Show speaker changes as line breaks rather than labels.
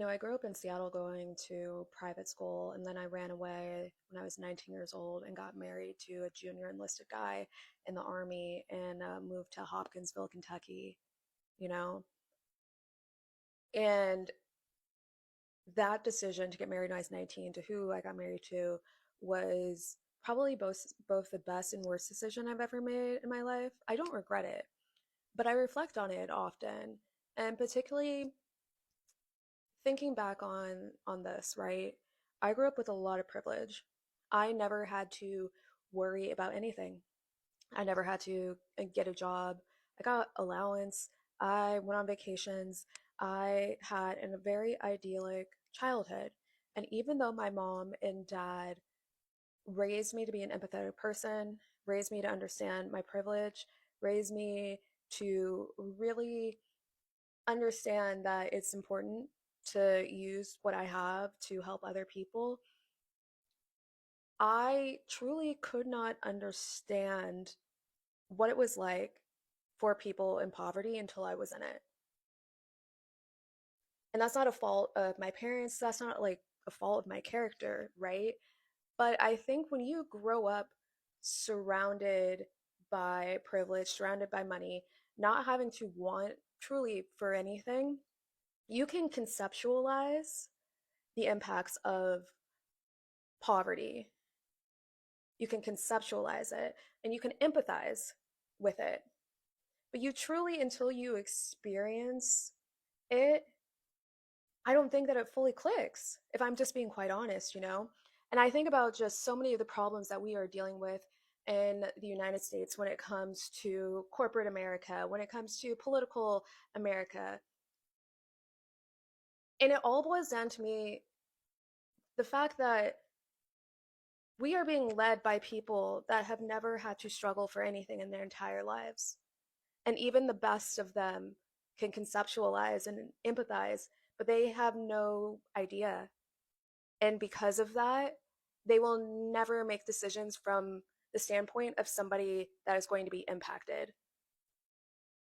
I grew up in Seattle going to private school, and then I ran away when I was 19 years old and got married to a junior enlisted guy in the Army and moved to Hopkinsville, Kentucky, you know? And that decision to get married when I was 19 to who I got married to was probably both the best and worst decision I've ever made in my life. I don't regret it, but I reflect on it often, and particularly thinking back on this, right? I grew up with a lot of privilege. I never had to worry about anything. I never had to get a job. I got allowance. I went on vacations. I had a very idyllic childhood. And even though my mom and dad raised me to be an empathetic person, raised me to understand my privilege, raised me to really understand that it's important to use what I have to help other people, I truly could not understand what it was like for people in poverty until I was in it. And that's not a fault of my parents, that's not like a fault of my character, right? But I think when you grow up surrounded by privilege, surrounded by money, not having to want truly for anything, you can conceptualize the impacts of poverty. You can conceptualize it and you can empathize with it. But you truly, until you experience it, I don't think that it fully clicks, if I'm just being quite honest. And I think about just so many of the problems that we are dealing with in the United States when it comes to corporate America, when it comes to political America. And it all boils down to me the fact that we are being led by people that have never had to struggle for anything in their entire lives. And even the best of them can conceptualize and empathize, but they have no idea. And because of that, they will never make decisions from the standpoint of somebody that is going to be impacted.